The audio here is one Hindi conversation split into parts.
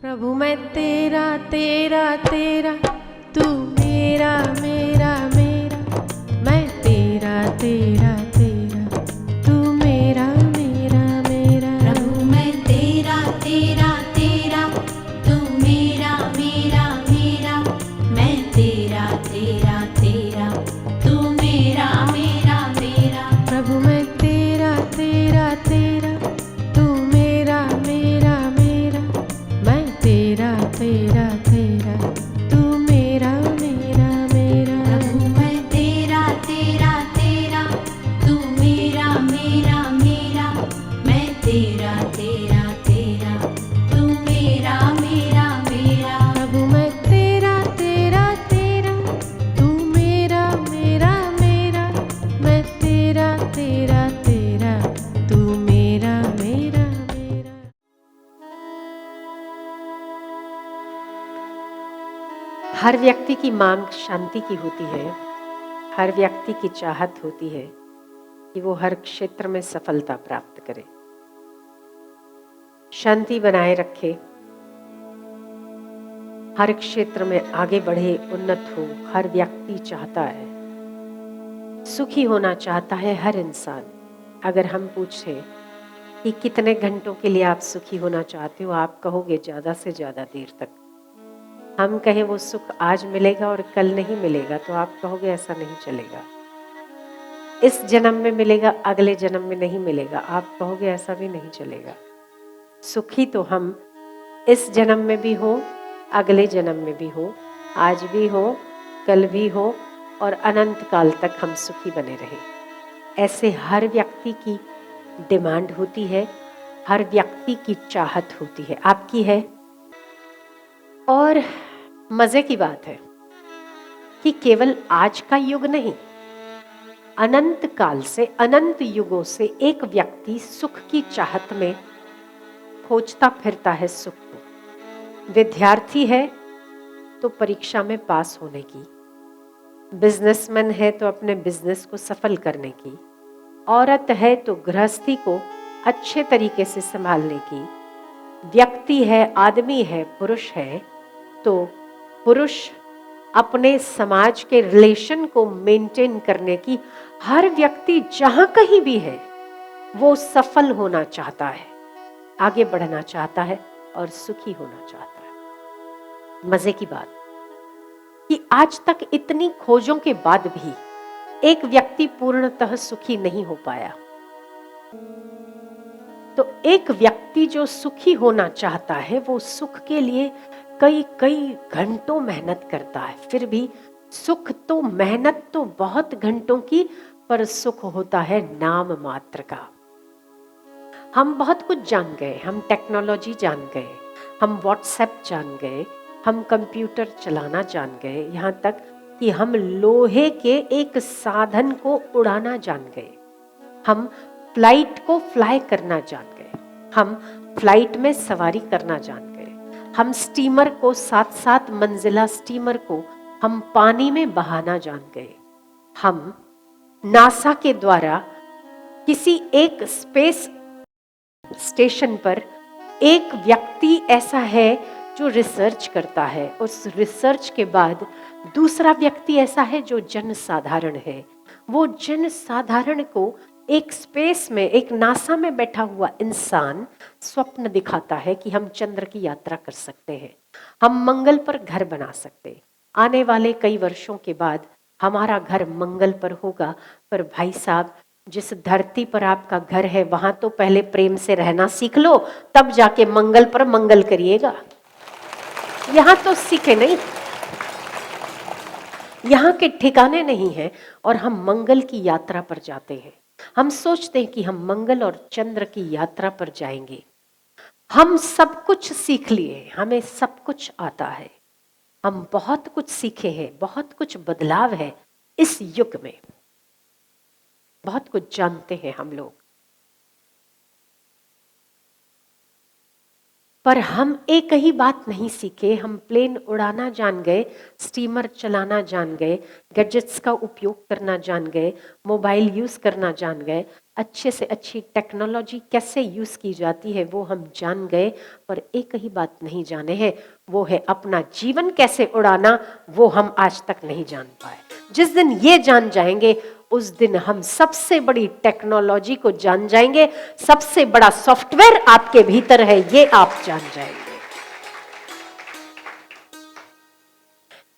प्रभु मैं तेरा तेरा तेरा, तू मेरा मेरा मेरा, मैं तेरा तेरा तेरा, तू मेरा मेरा मेरा। प्रभु मैं तेरा तेरा तेरा, तू मेरा मेरा मेरा, मैं तेरा तेरा तेरा, तू मेरा मेरा मेरा। प्रभु मैं तेरा तेरा तेरा, तू मेरा मेरा मेरा, मैं तेरा तेरा तेरा, तू मेरा मेरा मेरा। प्रभु मैं तेरा तेरा तेरा, तू मेरा मेरा मेरा, मैं तेरा तेरा तेरा, तू मेरा मेरा मेरा। प्रभु मैं तेरा तेरा तेरा, तू मेरा मेरा मेरा, मैं तेरा तेरा तेरा, तू मेरा मेरा मेरा। हर व्यक्ति की मांग शांति की होती है। हर व्यक्ति की चाहत होती है कि वो हर क्षेत्र में सफलता प्राप्त करे, शांति बनाए रखे, हर क्षेत्र में आगे बढ़े, उन्नत हो। हर व्यक्ति चाहता है, सुखी होना चाहता है हर इंसान। अगर हम पूछे कि कितने घंटों के लिए आप सुखी होना चाहते हो, आप कहोगे ज्यादा से ज्यादा देर तक। हम कहें वो सुख आज मिलेगा और कल नहीं मिलेगा, तो आप कहोगे ऐसा नहीं चलेगा। इस जन्म में मिलेगा, अगले जन्म में नहीं मिलेगा, आप कहोगे ऐसा भी नहीं चलेगा। सुखी तो हम इस जन्म में भी हो, अगले जन्म में भी हो, आज भी हो, कल भी हो, और अनंत काल तक हम सुखी बने रहे। ऐसे हर व्यक्ति की डिमांड होती है, हर व्यक्ति की चाहत होती है। आपकी है। और मजे की बात है कि केवल आज का युग नहीं, अनंत काल से, अनंत युगों से एक व्यक्ति सुख की चाहत में खोजता फिरता है सुख को। विद्यार्थी है तो परीक्षा में पास होने की, बिजनेसमैन है तो अपने बिजनेस को सफल करने की, औरत है तो गृहस्थी को अच्छे तरीके से संभालने की, व्यक्ति है, आदमी है, पुरुष है तो पुरुष अपने समाज के रिलेशन को मेंटेन करने की। हर व्यक्ति जहां कहीं भी है वो सफल होना चाहता है, आगे बढ़ना चाहता है और सुखी होना चाहता है। मजे की बात कि आज तक इतनी खोजों के बाद भी एक व्यक्ति पूर्णतः सुखी नहीं हो पाया। तो एक व्यक्ति जो सुखी होना चाहता है वो सुख के लिए कई कई घंटों मेहनत करता है। फिर भी सुख तो, मेहनत तो बहुत घंटों की, पर सुख होता है नाम मात्र का। हम बहुत कुछ जान गए, हम टेक्नोलॉजी जान गए, हम व्हाट्सएप जान गए, हम कंप्यूटर चलाना जान गए, यहाँ तक कि हम लोहे के एक साधन को उड़ाना जान गए, हम फ्लाइट को फ्लाई करना जान गए, हम फ्लाइट में सवारी करना जान गए, हम स्टीमर को, 7-7 मंजिला स्टीमर को हम पानी में बहाना जान गए, हम नासा के द्वारा किसी एक स्पेस स्टेशन पर एक व्यक्ति ऐसा है जो रिसर्च करता है, उस रिसर्च के बाद दूसरा व्यक्ति ऐसा है जो जनसाधारण है। वो जनसाधारण को एक स्पेस में, एक नासा में बैठा हुआ इंसान स्वप्न दिखाता है कि हम चंद्र की यात्रा कर सकते हैं, हम मंगल पर घर बना सकते हैं, आने वाले कई वर्षों के बाद हमारा घर मंगल पर होगा। पर भाई साहब, जिस धरती पर आपका घर है वहां तो पहले प्रेम से रहना सीख लो, तब जाके मंगल पर मंगल करिएगा। यहां तो सीखे नहीं, यहाँ के ठिकाने नहीं है और हम मंगल की यात्रा पर जाते हैं। हम सोचते हैं कि हम मंगल और चंद्र की यात्रा पर जाएंगे। हम सब कुछ सीख लिए, हमें सब कुछ आता है, हम बहुत कुछ सीखे हैं, बहुत कुछ बदलाव है इस युग में, बहुत कुछ जानते हैं हम लोग। पर हम एक ही बात नहीं सीखे। हम प्लेन उड़ाना जान गए, स्टीमर चलाना जान गए, गैजेट्स का उपयोग करना जान गए, मोबाइल यूज़ करना जान गए, अच्छे से अच्छी टेक्नोलॉजी कैसे यूज़ की जाती है वो हम जान गए। पर एक ही बात नहीं जाने हैं, वो है अपना जीवन कैसे उड़ाना, वो हम आज तक नहीं जान पाए। जिस दिन ये जान जाएंगे उस दिन हम सबसे बड़ी टेक्नोलॉजी को जान जाएंगे। सबसे बड़ा सॉफ्टवेयर आपके भीतर है, ये आप जान जाएंगे।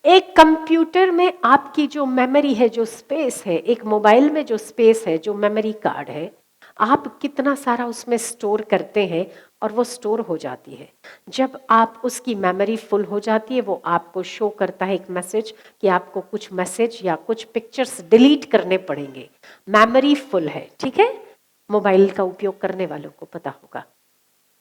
एक कंप्यूटर में आपकी जो मेमोरी है, जो स्पेस है, एक मोबाइल में जो स्पेस है, जो मेमोरी कार्ड है, आप कितना सारा उसमें स्टोर करते हैं और वो स्टोर हो जाती है। जब आप उसकी मेमोरी फुल हो जाती है, वो आपको शो करता है एक मैसेज कि आपको कुछ मैसेज या कुछ पिक्चर्स डिलीट करने पड़ेंगे। मेमोरी फुल है, ठीक है, मोबाइल का उपयोग करने वालों को पता होगा।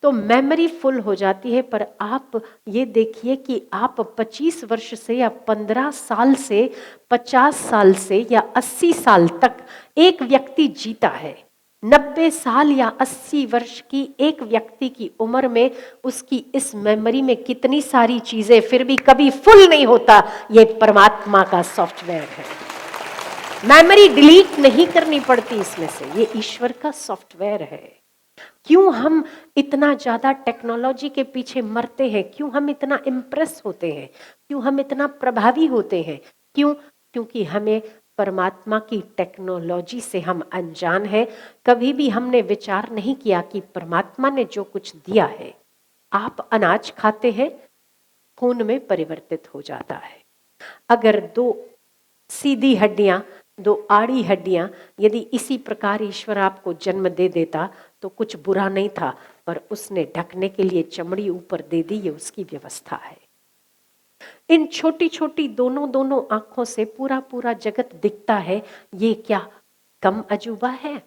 तो मेमोरी फुल हो जाती है। पर आप ये देखिए कि आप 25 वर्ष से या 15 साल से 50 साल से या 80 साल तक एक व्यक्ति जीता है। 90 साल या 80 वर्ष की एक व्यक्ति की उम्र में उसकी इस मेमोरी में कितनी सारी चीजें, फिर भी कभी फुल नहीं होता। ये परमात्मा का सॉफ्टवेयर है। मेमोरी डिलीट नहीं करनी पड़ती इसमें से, ये ईश्वर का सॉफ्टवेयर है। क्यों हम इतना ज्यादा टेक्नोलॉजी के पीछे मरते हैं? क्यों हम इतना इम्प्रेस होते हैं? क्यों हम इतना प्रभावी होते हैं? क्यों? क्योंकि हमें परमात्मा की टेक्नोलॉजी से हम अनजान हैं। कभी भी हमने विचार नहीं किया कि परमात्मा ने जो कुछ दिया है, आप अनाज खाते हैं, खून में परिवर्तित हो जाता है। अगर दो सीधी हड्डियां, दो आड़ी हड्डियां, यदि इसी प्रकार ईश्वर आपको जन्म दे देता तो कुछ बुरा नहीं था, पर उसने ढकने के लिए चमड़ी ऊपर दे दी, ये उसकी व्यवस्था है। इन छोटी छोटी दोनों दोनों आंखों से पूरा पूरा जगत दिखता है। ये क्या कम अजूबा है?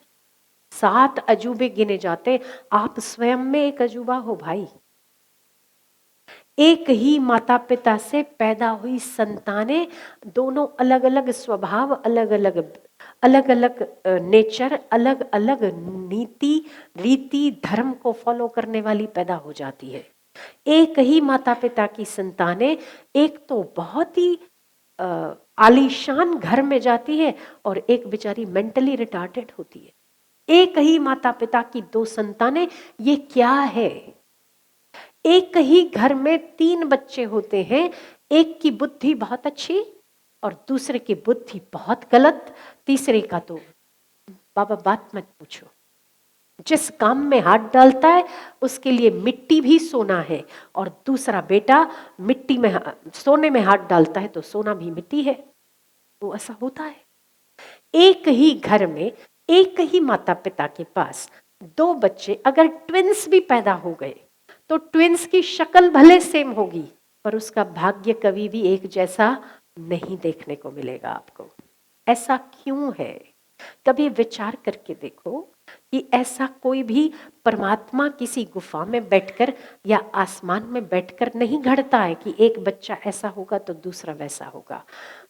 7 अजूबे गिने जाते, आप स्वयं में एक अजूबा हो भाई। एक ही माता पिता से पैदा हुई संतानें, दोनों अलग अलग स्वभाव, अलग अलग अलग अलग नेचर, अलग अलग नीति रीति धर्म को फॉलो करने वाली पैदा हो जाती है। एक ही माता पिता की संतानें एक तो बहुत ही आलीशान घर में जाती है और एक बेचारी मेंटली रिटार्डेड होती है। एक ही माता पिता की 2 संतानें, ये क्या है? एक ही घर में 3 बच्चे होते हैं, एक की बुद्धि बहुत अच्छी और दूसरे की बुद्धि बहुत गलत, तीसरे का तो बाबा बात मत पूछो। जिस काम में हाथ डालता है उसके लिए मिट्टी भी सोना है, और दूसरा बेटा मिट्टी में सोने में हाथ डालता है तो सोना भी मिट्टी है। वो ऐसा होता है। एक ही घर में एक ही माता पिता के पास 2 बच्चे अगर ट्विंस भी पैदा हो गए तो ट्विंस की शक्ल भले सेम होगी, पर उसका भाग्य कभी भी एक जैसा नहीं देखने को मिलेगा आपको। ऐसा क्यों है? कभी विचार करके देखो कि ऐसा कोई भी परमात्मा किसी गुफा में बैठकर या आसमान में बैठकर नहीं घड़ता है कि एक बच्चा ऐसा होगा तो दूसरा वैसा होगा।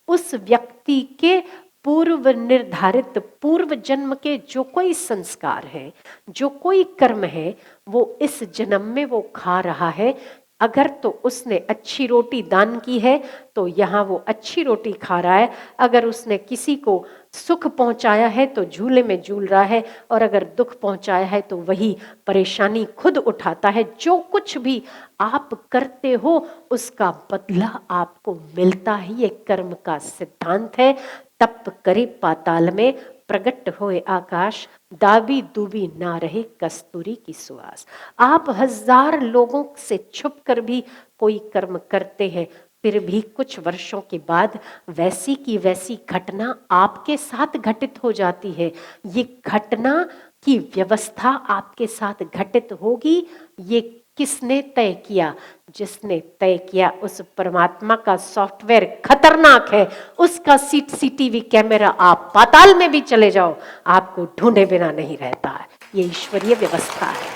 उस व्यक्ति के पूर्व निर्धारित पूर्व जन्म के जो कोई संस्कार है, जो कोई कर्म है, वो इस जन्म में वो खा रहा है। अगर तो उसने अच्छी रोटी दान की है तो यहाँ वो अच्छी रोटी खा रहा है, अगर उसने किसी को सुख पहुंचाया है तो झूले में झूल रहा है, और अगर दुख पहुंचाया है तो वही परेशानी खुद उठाता है। जो कुछ भी आप करते हो उसका बदला आपको मिलता ही, ये कर्म का सिद्धांत है। तप करे पाताल में, प्रगट होए आकाश, दाबी दूबी ना रहे कस्तूरी की सुवास। आप 1000 लोगों से छुप कर भी कोई कर्म करते हैं, फिर भी कुछ वर्षों के बाद वैसी की वैसी घटना आपके साथ घटित हो जाती है। ये घटना की व्यवस्था आपके साथ घटित होगी, ये किसने तय किया? जिसने तय किया उस परमात्मा का सॉफ्टवेयर खतरनाक है। उसका सीसीटीवी कैमरा आप पाताल में भी चले जाओ, आपको ढूंढे बिना नहीं रहता है। ये ईश्वरीय व्यवस्था है,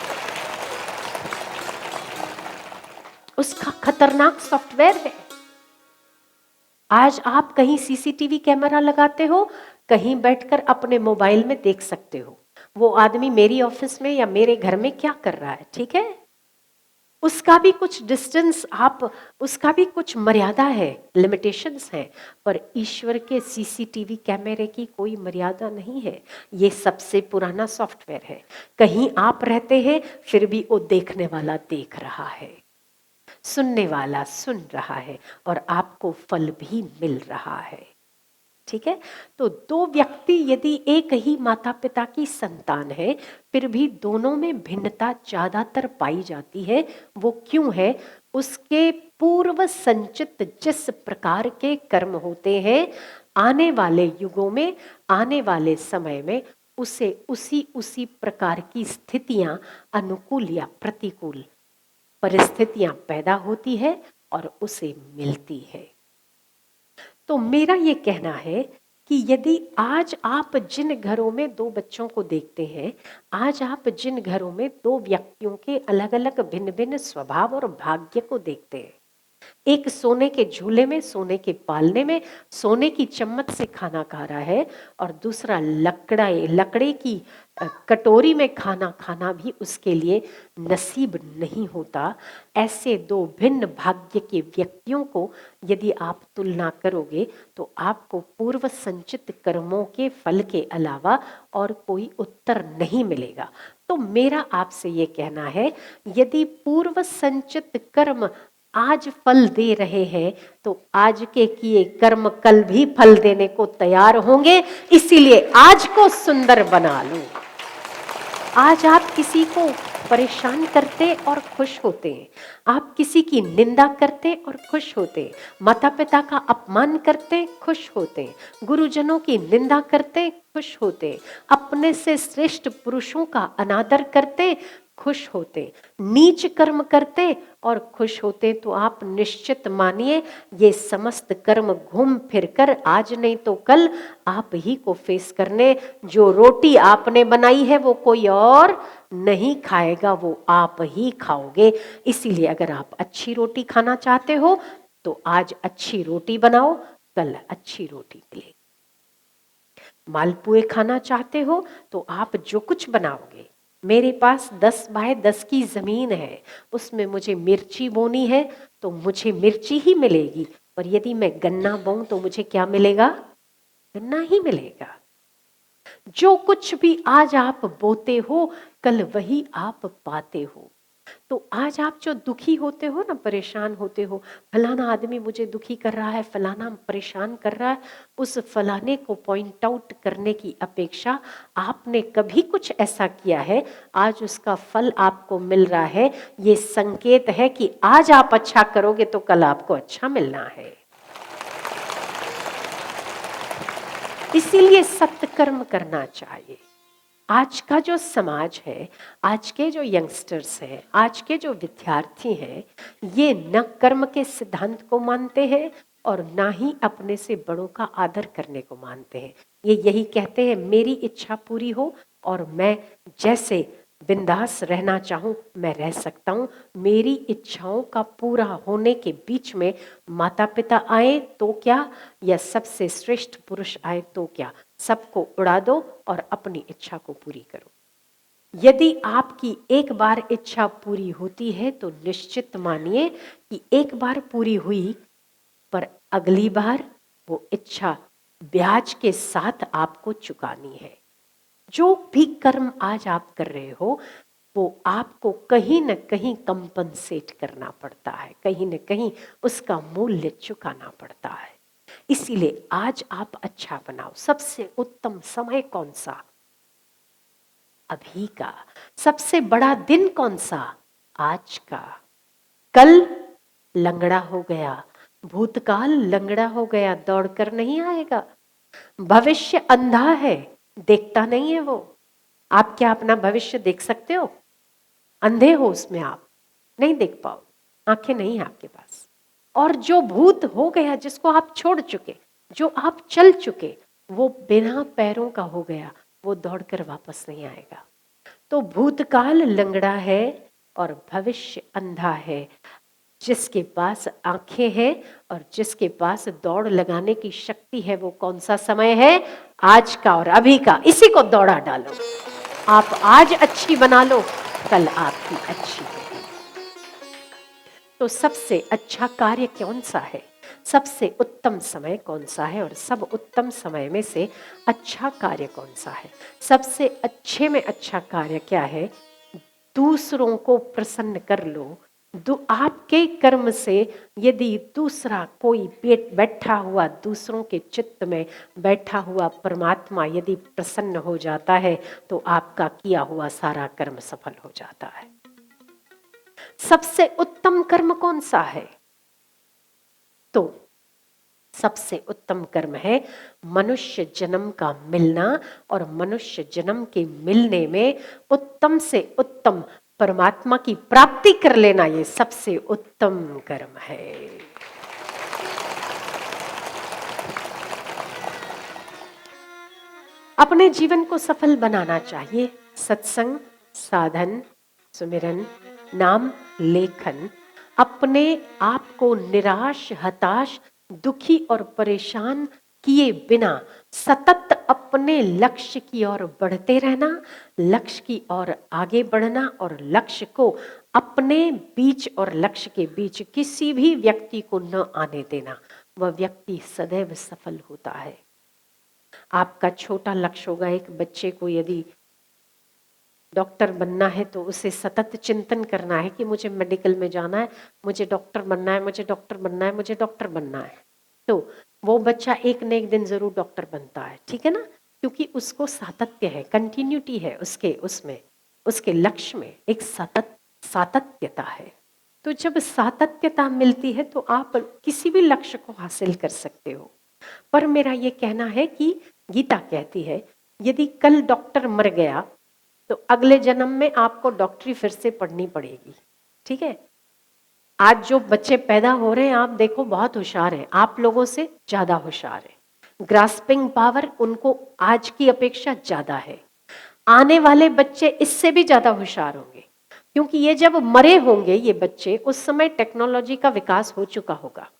उसका खतरनाक सॉफ्टवेयर है। आज आप कहीं सीसीटीवी कैमरा लगाते हो, कहीं बैठकर अपने मोबाइल में देख सकते हो वो आदमी मेरी ऑफिस में या मेरे घर में क्या कर रहा है, ठीक है? उसका भी कुछ डिस्टेंस, आप उसका भी कुछ मर्यादा है, लिमिटेशंस हैं, पर ईश्वर के सीसीटीवी कैमरे की कोई मर्यादा नहीं है। ये सबसे पुराना सॉफ्टवेयर है। कहीं आप रहते हैं फिर भी वो देखने वाला देख रहा है, सुनने वाला सुन रहा है, और आपको फल भी मिल रहा है। ठीक है, तो दो व्यक्ति यदि एक ही माता पिता की संतान है, फिर भी दोनों में भिन्नता ज्यादातर पाई जाती है। वो क्यों है? उसके पूर्व संचित जिस प्रकार के कर्म होते हैं, आने वाले युगों में, आने वाले समय में उसे उसी उसी प्रकार की स्थितियां, अनुकूल या प्रतिकूल परिस्थितियां पैदा होती है और उसे मिलती है। तो मेरा ये कहना है कि यदि आज आप जिन घरों में दो बच्चों को देखते हैं, आज आप जिन घरों में दो व्यक्तियों के अलग अलग भिन्न भिन्न स्वभाव और भाग्य को देखते हैं, एक सोने के झूले में, सोने के पालने में, सोने की चम्मच से खाना खा रहा है, और दूसरा लकड़े की कटोरी में खाना खाना भी उसके लिए नसीब नहीं होता। ऐसे दो भिन्न भाग्य के व्यक्तियों को यदि आप तुलना करोगे तो आपको पूर्व संचित कर्मों के फल के अलावा और कोई उत्तर नहीं मिलेगा। तो मेरा आपसे ये कहना है, यदि पूर्व संचित कर्म आज फल दे रहे हैं तो आज के किए कर्म कल भी फल देने को तैयार होंगे। इसीलिए आज को सुंदर बना लो। आज आप किसी को परेशान करते और खुश होते हैं, आप किसी की निंदा करते और खुश होते हैं, माता पिता का अपमान करते खुश होते हैं, गुरुजनों की निंदा करते खुश होते, अपने से श्रेष्ठ पुरुषों का अनादर करते खुश होते, नीच कर्म करते और खुश होते, तो आप निश्चित मानिए ये समस्त कर्म घूम फिरकर आज नहीं तो कल आप ही को फेस करने। जो रोटी आपने बनाई है वो कोई और नहीं खाएगा, वो आप ही खाओगे। इसीलिए अगर आप अच्छी रोटी खाना चाहते हो तो आज अच्छी रोटी बनाओ, कल अच्छी रोटी मिलेगी। मालपुए खाना चाहते हो तो आप जो कुछ बनाओगे, मेरे पास 10 बाय 10 की जमीन है, उसमें मुझे मिर्ची बोनी है तो मुझे मिर्ची ही मिलेगी, पर यदि मैं गन्ना बोऊं तो मुझे क्या मिलेगा? गन्ना ही मिलेगा। जो कुछ भी आज आप बोते हो कल वही आप पाते हो। तो आज आप जो दुखी होते हो ना, परेशान होते हो, फलाना आदमी मुझे दुखी कर रहा है, फलाना परेशान कर रहा है, उस फलाने को पॉइंट आउट करने की अपेक्षा आपने कभी कुछ ऐसा किया है, आज उसका फल आपको मिल रहा है। ये संकेत है कि आज आप अच्छा करोगे तो कल आपको अच्छा मिलना है। इसीलिए सत्कर्म करना चाहिए। आज का जो समाज है, आज के जो यंगस्टर्स हैं, आज के जो विद्यार्थी हैं, ये न कर्म के सिद्धांत को मानते हैं और ना ही अपने से बड़ों का आदर करने को मानते हैं। ये यही कहते हैं मेरी इच्छा पूरी हो और मैं जैसे बिंदास रहना चाहूं मैं रह सकता हूं। मेरी इच्छाओं का पूरा होने के बीच में माता पिता आए तो क्या, या सबसे श्रेष्ठ पुरुष आए तो क्या, सबको उड़ा दो और अपनी इच्छा को पूरी करो। यदि आपकी एक बार इच्छा पूरी होती है तो निश्चित मानिए कि एक बार पूरी हुई, पर अगली बार वो इच्छा ब्याज के साथ आपको चुकानी है। जो भी कर्म आज आप कर रहे हो वो आपको कहीं न कहीं कंपनसेट करना पड़ता है, कहीं न कहीं उसका मूल्य चुकाना पड़ता है। इसीलिए आज आप अच्छा बनाओ। सबसे उत्तम समय कौन सा? अभी का। सबसे बड़ा दिन कौन सा? आज का। कल लंगड़ा हो गया, भूतकाल लंगड़ा हो गया, दौड़कर नहीं आएगा। भविष्य अंधा है, देखता नहीं है वो। आप क्या अपना भविष्य देख सकते हो? अंधे हो, उसमें आप नहीं देख पाओ, आंखें नहीं है आपके पास। और जो भूत हो गया, जिसको आप छोड़ चुके, जो आप चल चुके, वो बिना पैरों का हो गया, वो दौड़कर वापस नहीं आएगा। तो भूतकाल लंगड़ा है और भविष्य अंधा है। जिसके पास आंखें हैं और जिसके पास दौड़ लगाने की शक्ति है, वो कौन सा समय है? आज का और अभी का। इसी को दौड़ा डालो। आप आज अच्छी बना लो, कल आपकी अच्छी होगी। तो सबसे अच्छा कार्य कौन सा है, सबसे उत्तम समय कौन सा है, और सब उत्तम समय में से अच्छा कार्य कौन सा है? सबसे अच्छे में अच्छा कार्य क्या है? दूसरों को प्रसन्न कर लो। आपके कर्म से यदि दूसरा कोई बैठा हुआ, दूसरों के चित्त में बैठा हुआ परमात्मा यदि प्रसन्न हो जाता है तो आपका किया हुआ सारा कर्म सफल हो जाता है। सबसे उत्तम कर्म कौन सा है? तो सबसे उत्तम कर्म है मनुष्य जन्म का मिलना, और मनुष्य जन्म के मिलने में उत्तम से उत्तम परमात्मा की प्राप्ति कर लेना, ये सबसे उत्तम कर्म है। अपने जीवन को सफल बनाना चाहिए। सत्संग, साधन, सुमिरन, नाम लेखन, अपने आप को निराश, हताश, दुखी और परेशान किए बिना सतत अपने लक्ष्य की ओर बढ़ते रहना, लक्ष्य की ओर आगे बढ़ना, और लक्ष्य को अपने बीच और लक्ष्य के बीच किसी भी व्यक्ति को न आने देना, वह व्यक्ति सदैव सफल होता है। आपका छोटा लक्ष्य होगा, एक बच्चे को यदि डॉक्टर बनना है तो उसे सतत चिंतन करना है कि मुझे मेडिकल में जाना है, मुझे डॉक्टर बनना है, मुझे डॉक्टर बनना है, मुझे डॉक्टर बनना है, तो वो बच्चा एक न एक दिन जरूर डॉक्टर बनता है, ठीक है ना? क्योंकि उसको सातत्य है, कंटिन्यूटी है उसके, उसमें उसके लक्ष्य में एक सातत्यता है। तो जब सातत्यता मिलती है तो आप किसी भी लक्ष्य को हासिल कर सकते हो। पर मेरा ये कहना है कि गीता कहती है यदि कल डॉक्टर मर गया तो अगले जन्म में आपको डॉक्टरी फिर से पढ़नी पड़ेगी, ठीक है? आज जो बच्चे पैदा हो रहे हैं आप देखो बहुत होशियार हैं, आप लोगों से ज्यादा होशियार है, ग्रास्पिंग पावर उनको आज की अपेक्षा ज्यादा है। आने वाले बच्चे इससे भी ज्यादा होशियार होंगे, क्योंकि ये जब मरे होंगे ये बच्चे, उस समय टेक्नोलॉजी का विकास हो चुका होगा।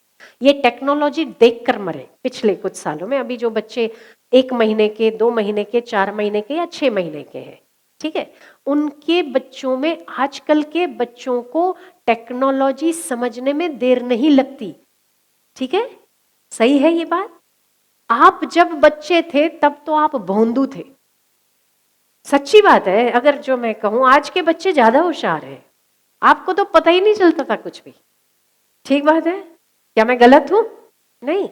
ये टेक्नोलॉजी देखकर मरे पिछले कुछ सालों में। अभी जो बच्चे 1 महीने के, 2 महीने के, 4 महीने के या 6 महीने के हैं, ठीक है, उनके बच्चों में, आजकल के बच्चों को टेक्नोलॉजी समझने में देर नहीं लगती, ठीक है? सही है ये बात? आप जब बच्चे थे तब तो आप भोंदू थे, सच्ची बात है। अगर जो मैं कहूं, आज के बच्चे ज्यादा होशियार हैं, आपको तो पता ही नहीं चलता था कुछ भी, ठीक बात है? क्या मैं गलत हूं? नहीं,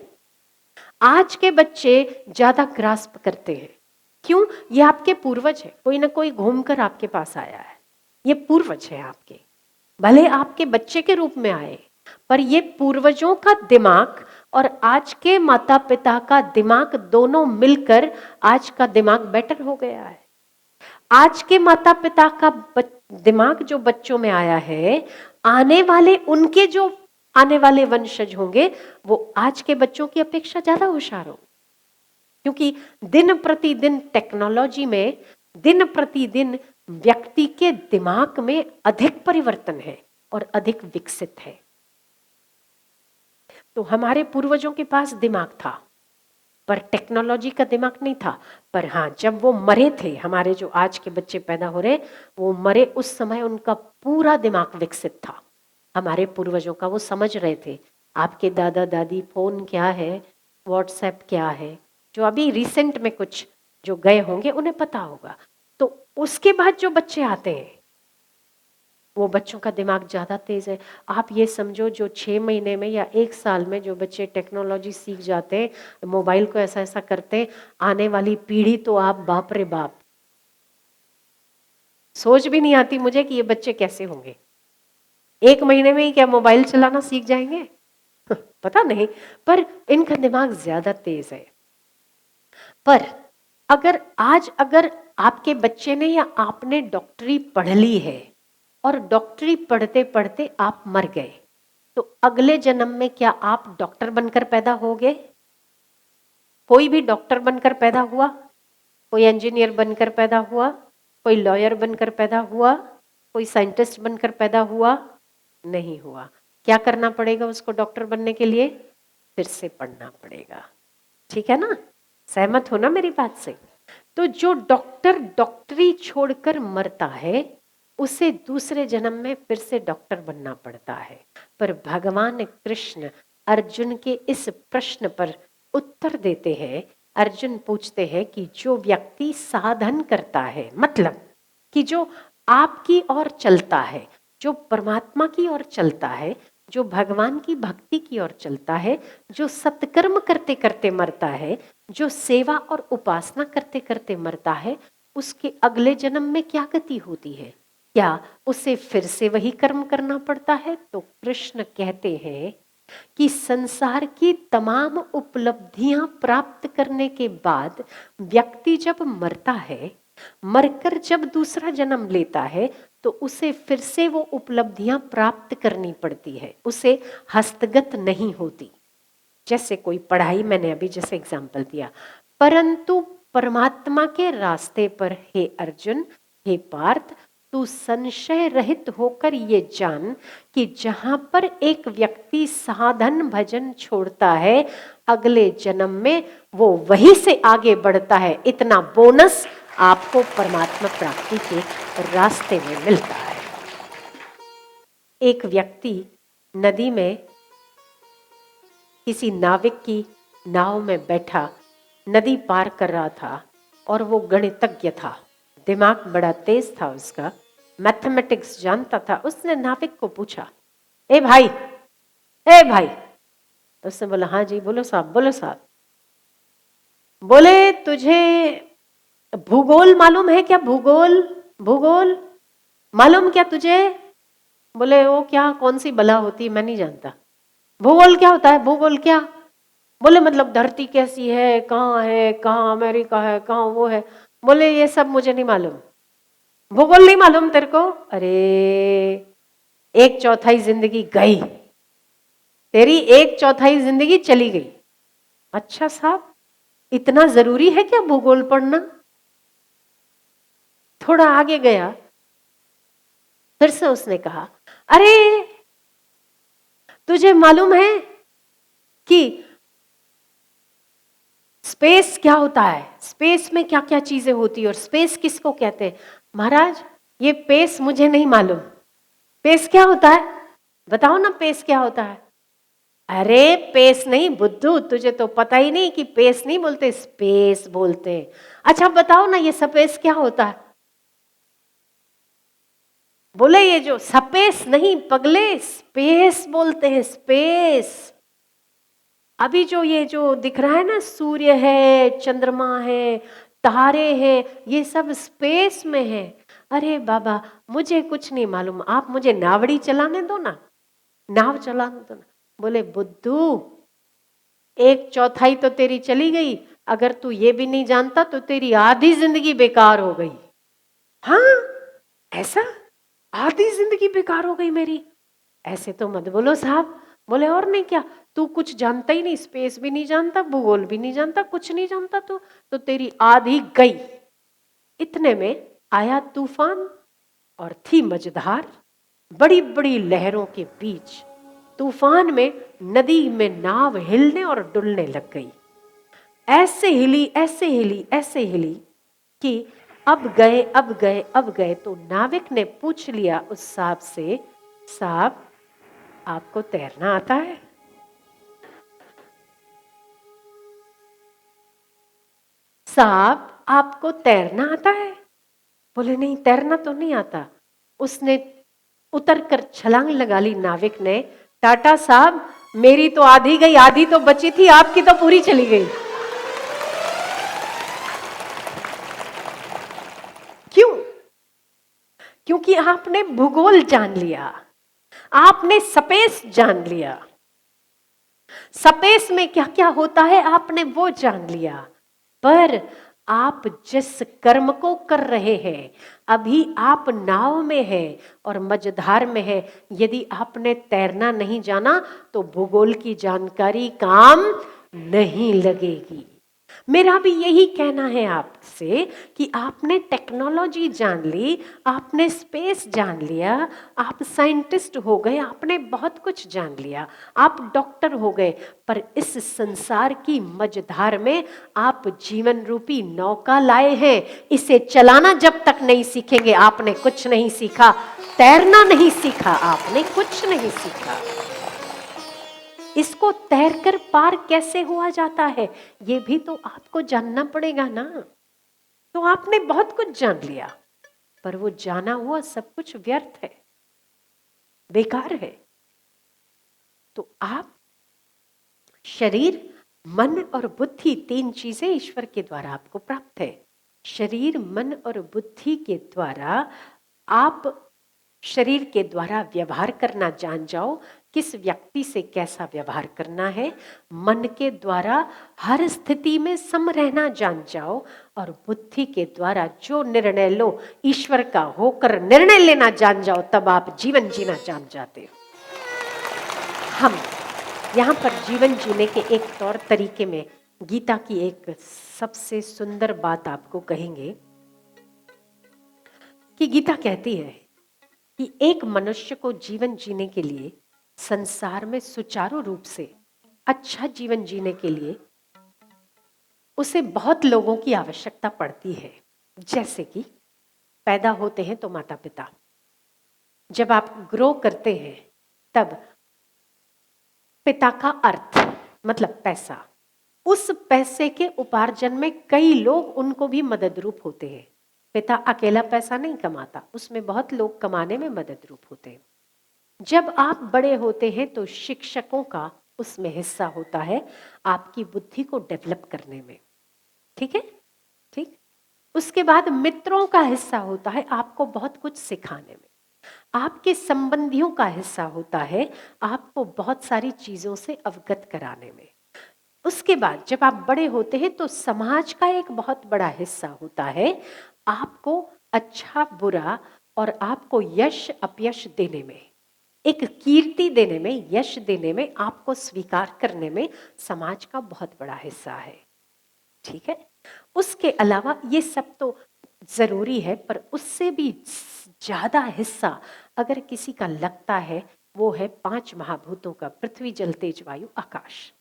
आज के बच्चे ज्यादा ग्रास्प करते हैं। क्यों? ये आपके पूर्वज है, कोई ना कोई घूमकर आपके पास आया है, ये पूर्वज है आपके, भले आपके बच्चे के रूप में आए, पर ये पूर्वजों का दिमाग और आज के माता पिता का दिमाग दोनों मिलकर आज का दिमाग बेटर हो गया है। आज के माता पिता का दिमाग जो बच्चों में आया है, आने वाले उनके जो आने वाले वंशज होंगे वो आज के बच्चों की अपेक्षा ज्यादा होशियार होंगे, क्योंकि दिन प्रतिदिन टेक्नोलॉजी में, दिन प्रतिदिन व्यक्ति के दिमाग में अधिक परिवर्तन है और अधिक विकसित है। तो हमारे पूर्वजों के पास दिमाग था पर टेक्नोलॉजी का दिमाग नहीं था। पर हाँ, जब वो मरे थे, हमारे जो आज के बच्चे पैदा हो रहे, वो मरे उस समय उनका पूरा दिमाग विकसित था, हमारे पूर्वजों का। वो समझ रहे थे आपके दादा दादी फोन क्या है, व्हाट्सएप क्या है, जो अभी रिसेंट में कुछ जो गए होंगे उन्हें पता होगा। तो उसके बाद जो बच्चे आते हैं वो बच्चों का दिमाग ज़्यादा तेज़ है। आप ये समझो जो 6 महीने में या 1 साल में जो बच्चे टेक्नोलॉजी सीख जाते हैं, मोबाइल को ऐसा ऐसा करते हैं, आने वाली पीढ़ी तो आप बाप रे बाप, सोच भी नहीं आती मुझे कि ये बच्चे कैसे होंगे। 1 महीने में ही क्या मोबाइल चलाना सीख जाएंगे? पता नहीं, पर इनका दिमाग ज़्यादा तेज़ है। पर अगर आपके बच्चे ने या आपने डॉक्टरी पढ़ ली है और डॉक्टरी पढ़ते पढ़ते आप मर गए, तो अगले जन्म में क्या आप डॉक्टर बनकर पैदा होगे? कोई भी डॉक्टर बनकर पैदा हुआ? कोई इंजीनियर बनकर पैदा हुआ? कोई लॉयर बनकर पैदा हुआ? कोई साइंटिस्ट बनकर पैदा हुआ? नहीं हुआ। क्या करना पड़ेगा उसको डॉक्टर बनने के लिए? फिर से पढ़ना पड़ेगा, ठीक है ना? सहमत हो ना मेरी बात से? तो जो डॉक्टर डॉक्टरी छोड़कर मरता है उसे दूसरे जन्म में फिर से डॉक्टर बनना पड़ता है। पर भगवान कृष्ण अर्जुन के इस प्रश्न पर उत्तर देते हैं। अर्जुन पूछते हैं कि जो व्यक्ति साधन करता है, मतलब कि जो आपकी ओर चलता है, जो परमात्मा की ओर चलता है, जो भगवान की भक्ति की ओर चलता है, जो सत्कर्म करते करते मरता है, जो सेवा और उपासना करते करते मरता है, उसके अगले जन्म में क्या गति होती है? क्या उसे फिर से वही कर्म करना पड़ता है? तो कृष्ण कहते हैं कि संसार की तमाम उपलब्धियां प्राप्त करने के बाद व्यक्ति जब मरता है, मरकर जब दूसरा जन्म लेता है, तो उसे फिर से वो उपलब्धियां प्राप्त करनी पड़ती है, उसे हस्तगत नहीं होती। जैसे कोई पढ़ाई, मैंने अभी जैसे एग्जाम्पल दिया, परंतु परमात्मा के रास्ते पर हे अर्जुन, हे पार्थ, तू संशय रहित होकर ये जान कि जहां पर एक व्यक्ति साधन भजन छोड़ता है, अगले जन्म में वो वहीं से आगे बढ़ता है। इतना बोनस आपको परमात्मा प्राप्ति के रास्ते में मिलता है। एक व्यक्ति नदी में किसी नाविक की नाव में बैठा नदी पार कर रहा था, और वो गणितज्ञ था, दिमाग बड़ा तेज था उसका, मैथमेटिक्स जानता था। उसने नाविक को पूछा, ए भाई, ए भाई। उसने बोला, हाँ जी, बोलो साहब, बोलो साहब। बोले, तुझे भूगोल मालूम है क्या? भूगोल, भूगोल मालूम क्या तुझे? बोले, वो क्या, कौन सी बला होती है, मैं नहीं जानता। भूगोल क्या होता है? भूगोल क्या? बोले, मतलब धरती कैसी है, कहाँ अमेरिका है, कहाँ वो है। बोले, ये सब मुझे नहीं मालूम। भूगोल नहीं मालूम तेरे को? अरे, 1/4 जिंदगी गई तेरी, 1/4 जिंदगी चली गई। अच्छा साहब, इतना जरूरी है क्या भूगोल पढ़ना? थोड़ा आगे गया, फिर से उसने कहा, अरे तुझे मालूम है कि स्पेस क्या होता है? स्पेस में क्या क्या चीजें होती है, और स्पेस किसको कहते हैं? महाराज, ये पेस मुझे नहीं मालूम। पेस क्या होता है? बताओ ना, पेस क्या होता है? अरे पेस नहीं बुद्धू, तुझे तो पता ही नहीं कि पेस नहीं बोलते, स्पेस बोलते हैं। अच्छा बताओ ना, ये स्पेस क्या होता है? बोले, ये जो स्पेस नहीं पगले, स्पेस बोलते हैं, स्पेस। अभी जो ये जो दिख रहा है ना, सूर्य है, चंद्रमा है, तारे हैं, ये सब स्पेस में है। अरे बाबा, मुझे कुछ नहीं मालूम, आप मुझे नावड़ी चलाने दो ना, नाव चलाने दो ना। बोले, बुद्धू, 1/4 तो तेरी चली गई, अगर तू ये भी नहीं जानता तो तेरी आधी जिंदगी बेकार हो गई। हाँ, ऐसा? आधी जिंदगी बेकार हो गई मेरी? ऐसे तो मत बोलो साहब। बोले, और नहीं क्या, तू कुछ जानता ही नहीं, स्पेस भी नहीं जानता, भूगोल भी नहीं जानता, कुछ नहीं जानता तो तेरी आधी गई। इतने में आया तूफान, और थी मझधार, बड़ी बड़ी लहरों के बीच। तूफान में नदी में नाव हिलने और डुलने लग गई। ऐसे हिली, ऐसे हिली, ऐसे हिली कि अब गए, अब गए, अब गए। तो नाविक ने पूछ लिया उस साहब से, साहब आपको तैरना आता है? साहब आपको तैरना आता है? बोले, नहीं, तैरना तो नहीं आता। उसने उतर कर छलांग लगा ली नाविक ने। टाटा साहब, मेरी तो आधी गई, आधी तो बची थी, आपकी तो पूरी चली गई। क्यों? क्योंकि आपने भूगोल जान लिया, आपने स्पेस जान लिया। स्पेस में क्या क्या होता है आपने वो जान लिया। पर आप जिस कर्म को कर रहे हैं, अभी आप नाव में हैं और मझधार में है। यदि आपने तैरना नहीं जाना तो भूगोल की जानकारी काम नहीं लगेगी। मेरा भी यही कहना है आपसे कि आपने टेक्नोलॉजी जान ली, आपने स्पेस जान लिया, आप साइंटिस्ट हो गए, आपने बहुत कुछ जान लिया, आप डॉक्टर हो गए, पर इस संसार की मझधार में आप जीवन रूपी नौका लाए हैं। इसे चलाना जब तक नहीं सीखेंगे आपने कुछ नहीं सीखा। तैरना नहीं सीखा आपने, कुछ नहीं सीखा। इसको तैरकर पार कैसे हुआ जाता है ये भी तो आपको जानना पड़ेगा ना। तो आपने बहुत कुछ जान लिया, पर वो जाना हुआ सब कुछ व्यर्थ है, बेकार है। तो आप शरीर, मन और बुद्धि, तीन चीजें ईश्वर के द्वारा आपको प्राप्त है। शरीर, मन और बुद्धि के द्वारा आप शरीर के द्वारा व्यवहार करना जान जाओ, किस व्यक्ति से कैसा व्यवहार करना है। मन के द्वारा हर स्थिति में सम रहना जान जाओ, और बुद्धि के द्वारा जो निर्णय लो ईश्वर का होकर निर्णय लेना जान जाओ, तब आप जीवन जीना जान जाते हो। हम यहाँ पर जीवन जीने के एक तौर तरीके में गीता की एक सबसे सुंदर बात आपको कहेंगे कि गीता कहती है कि एक मनुष्य को जीवन जीने के लिए, संसार में सुचारू रूप से अच्छा जीवन जीने के लिए उसे बहुत लोगों की आवश्यकता पड़ती है। जैसे कि पैदा होते हैं तो माता पिता, जब आप ग्रो करते हैं तब पिता का अर्थ मतलब पैसा, उस पैसे के उपार्जन में कई लोग उनको भी मदद रूप होते हैं। पिता अकेला पैसा नहीं कमाता, उसमें बहुत लोग कमाने में मदद रूप होते हैं। जब आप बड़े होते हैं तो शिक्षकों का उसमें हिस्सा होता है आपकी बुद्धि को डेवलप करने में, ठीक है, ठीक। उसके बाद मित्रों का हिस्सा होता है आपको बहुत कुछ सिखाने में। आपके संबंधियों का हिस्सा होता है आपको बहुत सारी चीजों से अवगत कराने में। उसके बाद जब आप बड़े होते हैं तो समाज का एक बहुत बड़ा हिस्सा होता है आपको अच्छा बुरा और आपको यश अपयश देने में, एक कीर्ति देने में, यश देने में, आपको स्वीकार करने में समाज का बहुत बड़ा हिस्सा है, ठीक है। उसके अलावा ये सब तो जरूरी है, पर उससे भी ज्यादा हिस्सा अगर किसी का लगता है वो है 5 महाभूतों का, पृथ्वी जल तेज वायु आकाश।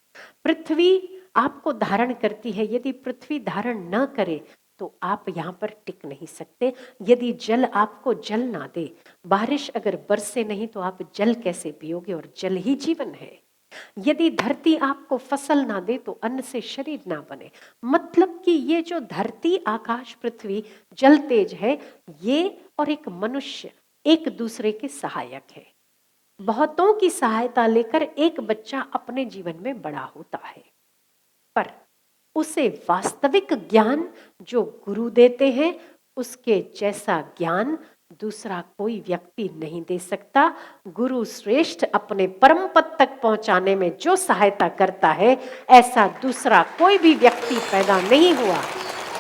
पृथ्वी आपको धारण करती है, यदि पृथ्वी धारण न करे तो आप यहाँ पर टिक नहीं सकते। यदि जल आपको जल ना दे, बारिश अगर बरसे नहीं तो आप जल कैसे पियोगे, और जल ही जीवन है। यदि धरती आपको फसल ना दे तो अन्न से शरीर ना बने। मतलब कि ये जो धरती आकाश पृथ्वी जल तेज है, ये और एक मनुष्य एक दूसरे के सहायक है। बहुतों की सहायता लेकर एक बच्चा अपने जीवन में बड़ा होता है, पर उसे वास्तविक ज्ञान जो गुरु देते हैं उसके जैसा ज्ञान दूसरा कोई व्यक्ति नहीं दे सकता। गुरु श्रेष्ठ अपने परम पद तक पहुंचाने में जो सहायता करता है, ऐसा दूसरा कोई भी व्यक्ति पैदा नहीं हुआ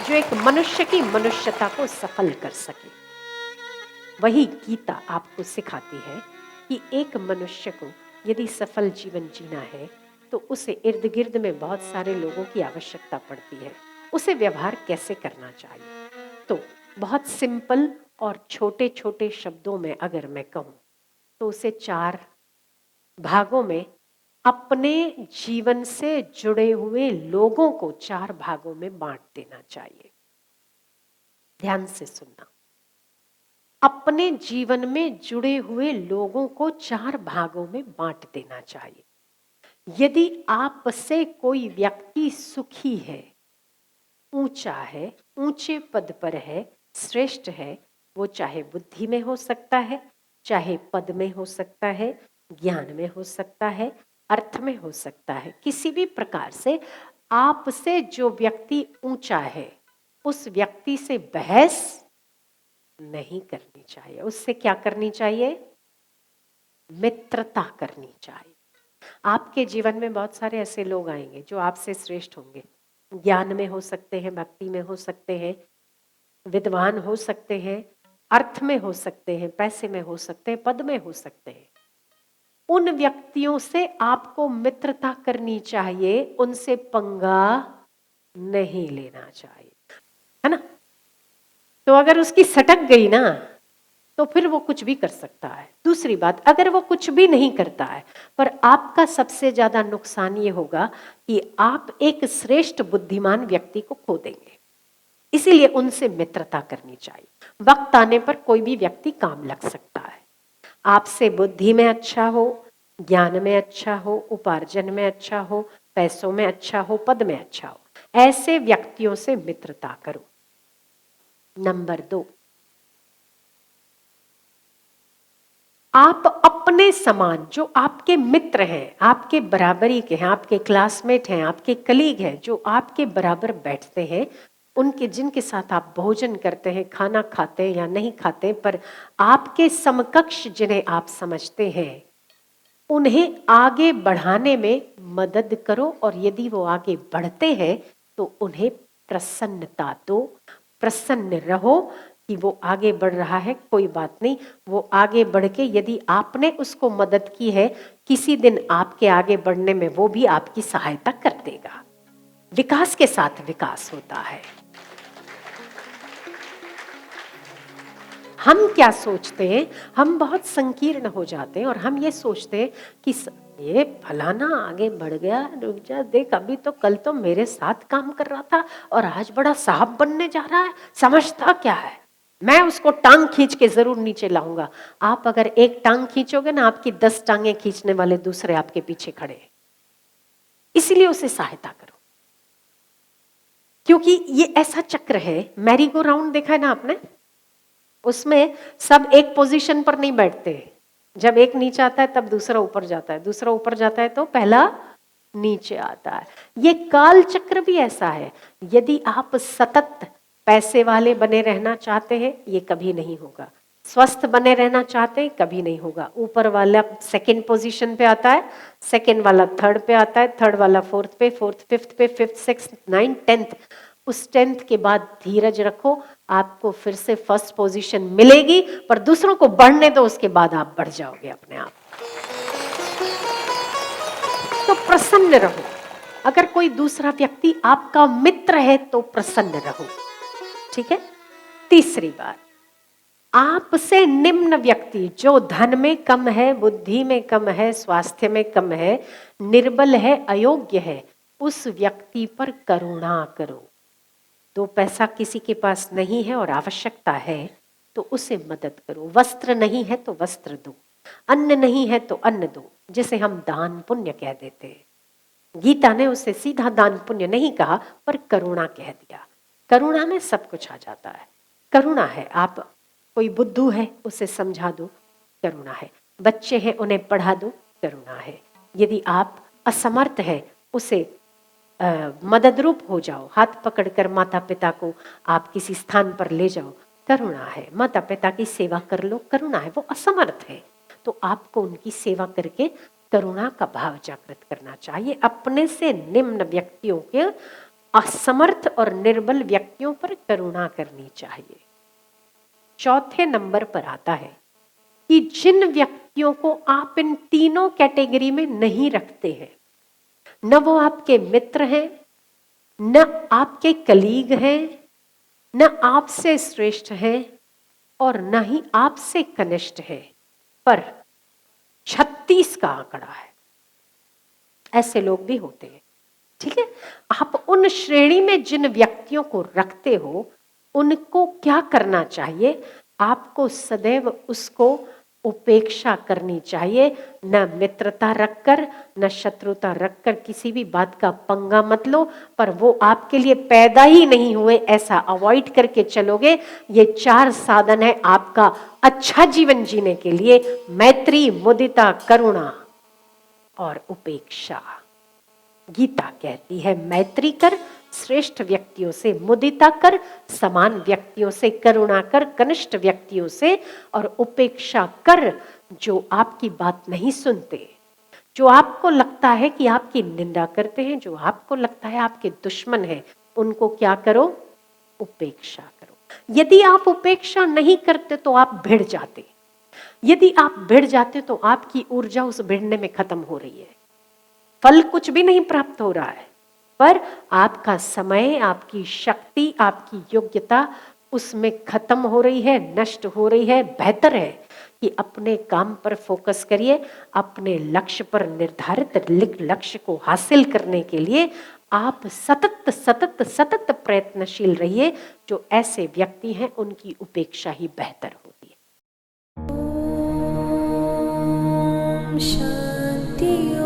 जो एक मनुष्य की मनुष्यता को सफल कर सके। वही गीता आपको सिखाती है कि एक मनुष्य को यदि सफल जीवन जीना है तो उसे इर्द गिर्द में बहुत सारे लोगों की आवश्यकता पड़ती है। उसे व्यवहार कैसे करना चाहिए, तो बहुत सिंपल और छोटे छोटे शब्दों में अगर मैं कहूँ तो उसे 4 भागों में, अपने जीवन से जुड़े हुए लोगों को 4 भागों में बांट देना चाहिए। ध्यान से सुनना, अपने जीवन में जुड़े हुए लोगों को 4 भागों में बांट देना चाहिए। यदि आपसे कोई व्यक्ति सुखी है, ऊंचा है, ऊंचे पद पर है, श्रेष्ठ है, वो चाहे बुद्धि में हो सकता है, चाहे पद में हो सकता है, ज्ञान में हो सकता है, अर्थ में हो सकता है, किसी भी प्रकार से आपसे जो व्यक्ति ऊंचा है उस व्यक्ति से बहस नहीं करनी चाहिए। उससे क्या करनी चाहिए? मित्रता करनी चाहिए। आपके जीवन में बहुत सारे ऐसे लोग आएंगे जो आपसे श्रेष्ठ होंगे, ज्ञान में हो सकते हैं, भक्ति में हो सकते हैं, विद्वान हो सकते हैं, अर्थ में हो सकते हैं, पैसे में हो सकते हैं, पद में हो सकते हैं। उन व्यक्तियों से आपको मित्रता करनी चाहिए, उनसे पंगा नहीं लेना चाहिए, है ना। तो अगर उसकी सटक गई ना तो फिर वो कुछ भी कर सकता है। दूसरी बात, अगर वो कुछ भी नहीं करता है पर आपका सबसे ज्यादा नुकसान ये होगा कि आप एक श्रेष्ठ बुद्धिमान व्यक्ति को खो देंगे। इसीलिए उनसे मित्रता करनी चाहिए। वक्त आने पर कोई भी व्यक्ति काम लग सकता है, आपसे बुद्धि में अच्छा हो, ज्ञान में अच्छा हो, उपार्जन में अच्छा हो, पैसों में अच्छा हो, पद में अच्छा हो, ऐसे व्यक्तियों से मित्रता करो। नंबर 2, आप अपने समान जो आपके मित्र हैं, आपके बराबरी के हैं, आपके क्लासमेट हैं, आपके कलीग हैं, जो आपके बराबर बैठते हैं, उनके जिनके साथ आप भोजन करते हैं, खाना खाते हैं या नहीं खाते, पर आपके समकक्ष जिन्हें आप समझते हैं, उन्हें आगे बढ़ाने में मदद करो। और यदि वो आगे बढ़ते हैं तो उन्हें प्रसन्नता दो, प्रसन्न रहो कि वो आगे बढ़ रहा है। कोई बात नहीं, वो आगे बढ़ के यदि आपने उसको मदद की है, किसी दिन आपके आगे बढ़ने में वो भी आपकी सहायता कर देगा। विकास के साथ विकास होता है। हम क्या सोचते हैं, हम बहुत संकीर्ण हो जाते हैं और हम ये सोचते हैं कि ये फलाना आगे बढ़ गया, रुक जा देख, अभी तो कल तो मेरे साथ काम कर रहा था और आज बड़ा साहब बनने जा रहा है, समझता क्या है, मैं उसको टांग खींच के जरूर नीचे लाऊंगा। आप अगर एक टांग खींचोगे ना, आपकी 10 टांगे खींचने वाले दूसरे आपके पीछे खड़े हैं। इसीलिए उसे सहायता करो, क्योंकि ये ऐसा चक्र है। मैरी गो राउंड देखा है ना आपने, उसमें सब एक पोजीशन पर नहीं बैठते। जब एक नीचे आता है तब दूसरा ऊपर जाता है, दूसरा ऊपर जाता है तो पहला नीचे आता है। ये काल चक्र भी ऐसा है। यदि आप सतत पैसे वाले बने रहना चाहते हैं, ये कभी नहीं होगा। स्वस्थ बने रहना चाहते हैं, कभी नहीं होगा। ऊपर वाला सेकंड पोजीशन पे आता है, सेकंड वाला थर्ड पे आता है, थर्ड वाला फोर्थ पे, फोर्थ फिफ्थ पे, फिफ्थ सिक्स्थ नाइन्थ टेंथ। उस 10th के बाद धीरज रखो, आपको फिर से फर्स्ट पोजीशन मिलेगी, पर दूसरों को बढ़ने दो, उसके बाद आप बढ़ जाओगे अपने आप। तो प्रसन्न रहो। अगर कोई दूसरा व्यक्ति आपका मित्र है तो प्रसन्न रहो, ठीक है। तीसरी बात, आपसे निम्न व्यक्ति जो धन में कम है, बुद्धि में कम है, स्वास्थ्य में कम है, निर्बल है, अयोग्य है, उस व्यक्ति पर करुणा करो। 2 पैसा किसी के पास नहीं है और आवश्यकता है तो उसे मदद करो। वस्त्र नहीं है तो वस्त्र दो, अन्न नहीं है तो अन्न दो, जिसे हम दान पुण्य कह देते हैं। गीता ने उसे सीधा दान पुण्य नहीं कहा, पर करुणा कह दिया। करुणा में सब कुछ आ जाता है। करुणा है, आप कोई बुद्धू है उसे समझा दो, करुणा है। बच्चे हैं उन्हें पढ़ा दो, करुणा है। यदि आप असमर्थ है उसे मदद रूप हो जाओ, हाथ पकड़कर माता पिता को आप किसी स्थान पर ले जाओ, करुणा है। माता पिता की सेवा कर लो, करुणा है। वो असमर्थ है तो आपको उनकी सेवा करके करुणा का भाव जागृत करना चाहिए। अपने से निम्न व्यक्तियों के, असमर्थ और निर्बल व्यक्तियों पर करुणा करनी चाहिए। चौथे नंबर पर आता है कि जिन व्यक्तियों को आप इन तीनों कैटेगरी में नहीं रखते हैं, न वो आपके मित्र हैं, न आपके कलीग हैं, न आपसे श्रेष्ठ हैं और न ही आपसे कनिष्ठ है, पर 36 का आंकड़ा है। ऐसे लोग भी होते हैं, ठीक है। आप उन श्रेणी में जिन व्यक्तियों को रखते हो, उनको क्या करना चाहिए? आपको सदैव उसको उपेक्षा करनी चाहिए। न मित्रता रखकर, न शत्रुता रखकर किसी भी बात का पंगा मत लो, पर वो आपके लिए पैदा ही नहीं हुए ऐसा अवॉइड करके चलोगे। ये 4 साधन है आपका अच्छा जीवन जीने के लिए: मैत्री, मुदिता, करुणा और उपेक्षा। गीता कहती है मैत्री कर, श्रेष्ठ व्यक्तियों से मुदिता कर, समान व्यक्तियों से करुणा कर, कनिष्ठ व्यक्तियों से और उपेक्षा कर जो आपकी बात नहीं सुनते, जो आपको लगता है कि आपकी निंदा करते हैं, जो आपको लगता है आपके दुश्मन हैं, उनको क्या करो? उपेक्षा करो। यदि आप उपेक्षा नहीं करते तो आप भिड़ जाते। यदि आप भिड़ जाते तो आपकी ऊर्जा उस भिड़ने में खत्म हो रही है, फल कुछ भी नहीं प्राप्त हो रहा है। पर आपका समय, आपकी शक्ति, आपकी योग्यता उसमें खत्म हो रही है, नष्ट हो रही है। बेहतर है कि अपने काम पर फोकस करिए, अपने लक्ष्य पर, निर्धारित लक्ष्य को हासिल करने के लिए आप सतत सतत सतत प्रयत्नशील रहिए। जो ऐसे व्यक्ति हैं उनकी उपेक्षा ही बेहतर होती है। शांति।